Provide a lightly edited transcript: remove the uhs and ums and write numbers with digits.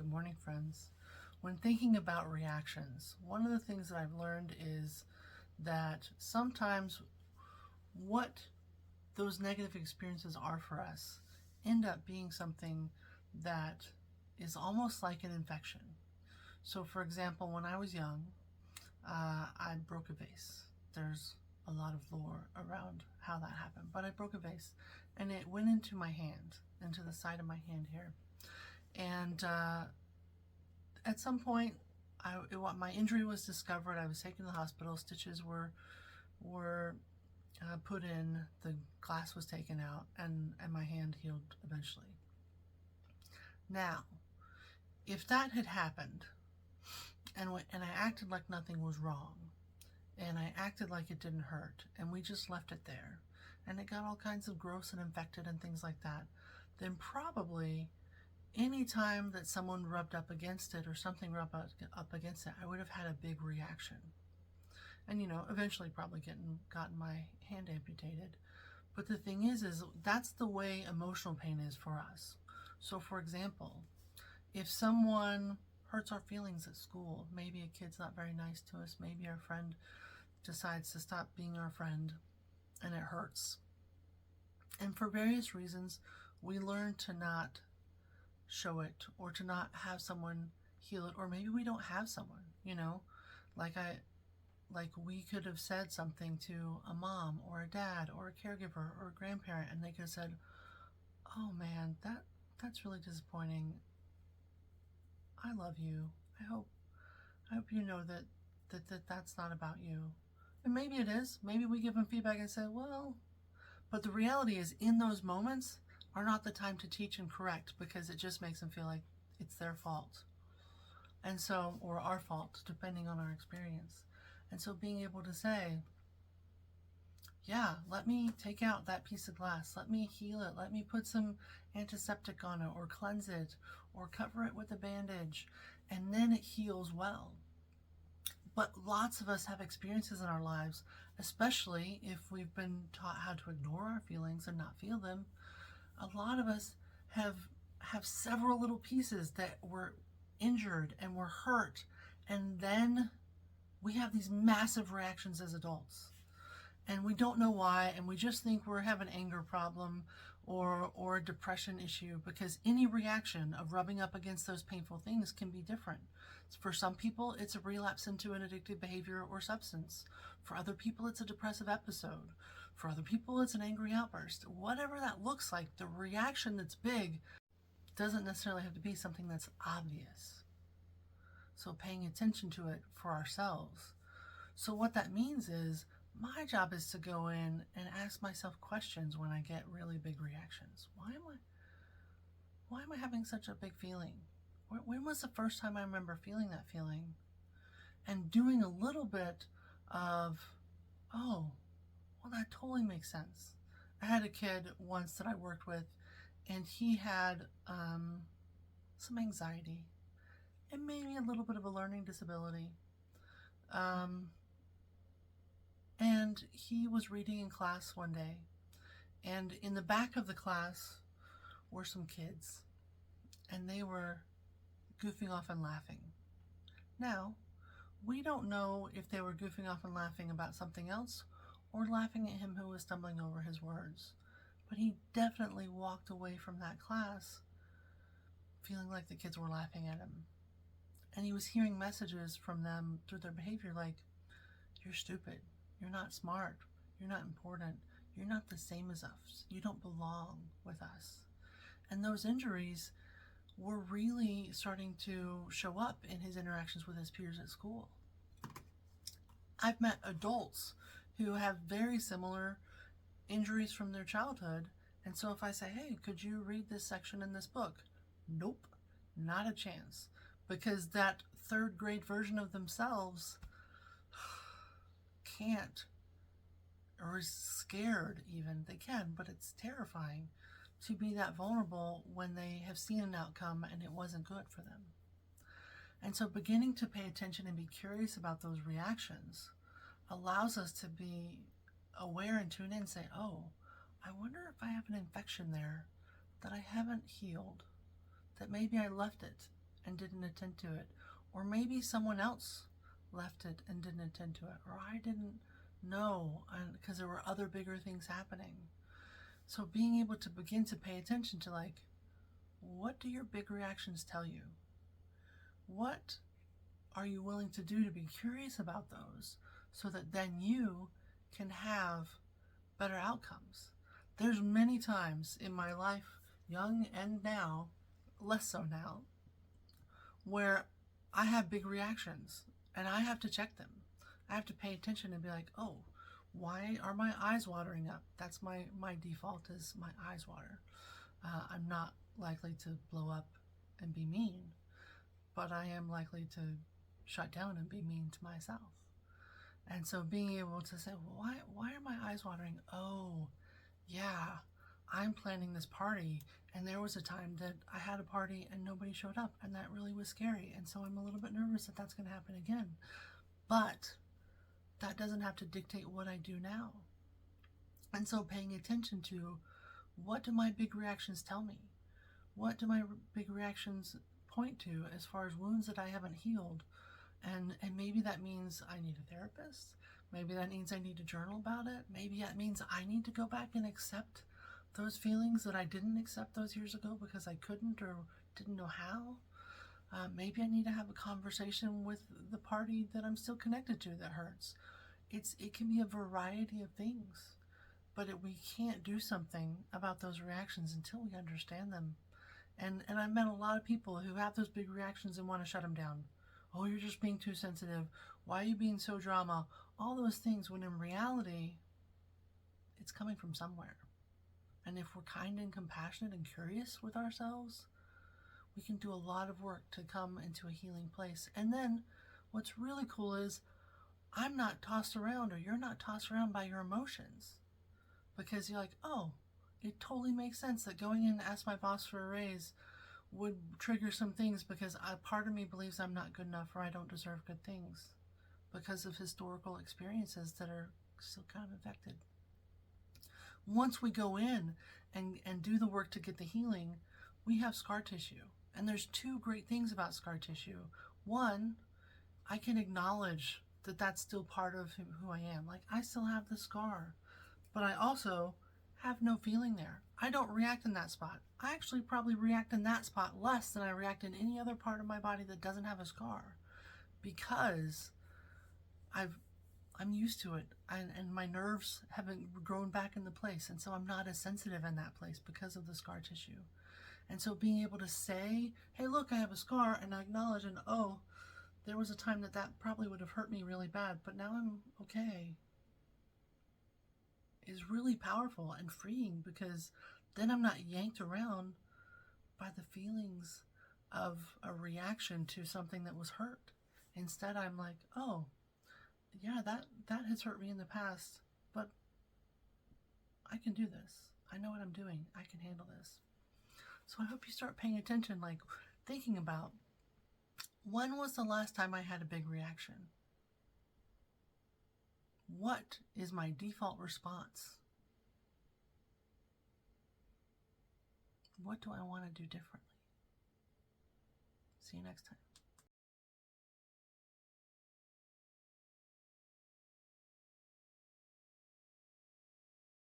Good morning, friends. When thinking about reactions, one of the things that I've learned is that sometimes what those negative experiences are for us end up being something that is almost like an infection. So, for example, when I was young, I broke a vase. There's a lot of lore around how that happened, but I broke a vase and it went into my hand, into the side of my hand here. And at some point, my injury was discovered. I was taken to the hospital. Stitches were put in. The glass was taken out, and my hand healed eventually. Now, if that had happened, and I acted like nothing was wrong, and I acted like it didn't hurt, and we just left it there, and it got all kinds of gross and infected and things like that, then probably any time that someone rubbed up against it or something rubbed up against it, I would have had a big reaction. And eventually probably gotten my hand amputated. But the thing is that's the way emotional pain is for us. So for example, if someone hurts our feelings at school, maybe a kid's not very nice to us, maybe our friend decides to stop being our friend, and it hurts. And for various reasons, we learn to not show it or to not have someone heal it, or maybe we don't have someone, like we could have said something to a mom or a dad or a caregiver or a grandparent, and they could have said, oh man, that's really disappointing. I love you. I hope you know that's not about you. And maybe it is. Maybe we give them feedback and say, well, but the reality is, in those moments are not the time to teach and correct, because it just makes them feel like it's their fault. And so, or our fault, depending on our experience. And so being able to say, yeah, let me take out that piece of glass. Let me heal it. Let me put some antiseptic on it, or cleanse it, or cover it with a bandage. And then it heals well. But lots of us have experiences in our lives, especially if we've been taught how to ignore our feelings and not feel them. A lot of us have several little pieces that were injured and were hurt, and then we have these massive reactions as adults, and we don't know why, and we just think we have an anger problem or a depression issue, because any reaction of rubbing up against those painful things can be different. For some people, it's a relapse into an addictive behavior or substance. For other people, it's a depressive episode. For other people, it's an angry outburst. Whatever that looks like, the reaction that's big doesn't necessarily have to be something that's obvious. So paying attention to it for ourselves. So what that means is, my job is to go in and ask myself questions when I get really big reactions. Why am I having such a big feeling? When was the first time I remember feeling that feeling? And doing a little bit of, oh, well, that totally makes sense. I had a kid once that I worked with, and he had some anxiety and maybe a little bit of a learning disability. And he was reading in class one day, and in the back of the class were some kids, and they were goofing off and laughing. Now, we don't know if they were goofing off and laughing about something else, or laughing at him who was stumbling over his words. But he definitely walked away from that class feeling like the kids were laughing at him. And he was hearing messages from them through their behavior like, you're stupid, you're not smart, you're not important, you're not the same as us, you don't belong with us. And those injuries were really starting to show up in his interactions with his peers at school. I've met adults who have very similar injuries from their childhood, and so if I say, hey, could you read this section in this book? Nope, not a chance, because that third grade version of themselves can't, or is scared even. They can, but it's terrifying to be that vulnerable when they have seen an outcome and it wasn't good for them. And so beginning to pay attention and be curious about those reactions allows us to be aware and tune in and say, oh, I wonder if I have an infection there that I haven't healed, that maybe I left it and didn't attend to it. Or maybe someone else left it and didn't attend to it. Or I didn't know because there were other bigger things happening. So being able to begin to pay attention to, like, what do your big reactions tell you? What are you willing to do to be curious about those so that then you can have better outcomes? There's many times in my life, young and now, less so now, where I have big reactions and I have to check them. I have to pay attention and be like, oh, why are my eyes watering up? That's my default, is my eyes water. I'm not likely to blow up and be mean, but I am likely to shut down and be mean to myself. And so being able to say, well, why are my eyes watering? Oh, yeah, I'm planning this party, and there was a time that I had a party and nobody showed up, and that really was scary. And so I'm a little bit nervous that that's going to happen again. But that doesn't have to dictate what I do now. And so paying attention to, what do my big reactions tell me? What do my big reactions point to as far as wounds that I haven't healed? And maybe that means I need a therapist. Maybe that means I need to journal about it. Maybe that means I need to go back and accept those feelings that I didn't accept those years ago because I couldn't or didn't know how. Maybe I need to have a conversation with the party that I'm still connected to that hurts. It can be a variety of things, but we can't do something about those reactions until we understand them. And I've met a lot of people who have those big reactions and want to shut them down. Oh, you're just being too sensitive. Why are you being so drama? All those things, when in reality, it's coming from somewhere. And if we're kind and compassionate and curious with ourselves, we can do a lot of work to come into a healing place. And then what's really cool is I'm not tossed around, or you're not tossed around by your emotions, because you're like, oh, it totally makes sense that going in to ask my boss for a raise would trigger some things because a part of me believes I'm not good enough or I don't deserve good things because of historical experiences that are still kind of affected. Once we go in and do the work to get the healing, we have scar tissue. And there's two great things about scar tissue. One, I can acknowledge that that's still part of who I am. Like, I still have the scar, but I also have no feeling there. I don't react in that spot. I actually probably react in that spot less than I react in any other part of my body that doesn't have a scar, because I'm used to it, and my nerves haven't grown back into place, and so I'm not as sensitive in that place because of the scar tissue. And so being able to say, hey, look, I have a scar, and I acknowledge, and oh, there was a time that probably would have hurt me really bad, but now I'm okay, is really powerful and freeing, because then I'm not yanked around by the feelings of a reaction to something that was hurt. Instead, I'm like, oh, yeah, that has hurt me in the past, but I can do this. I know what I'm doing. I can handle this. So I hope you start paying attention, like thinking about, when was the last time I had a big reaction? What is my default response? What do I want to do differently? See you next time.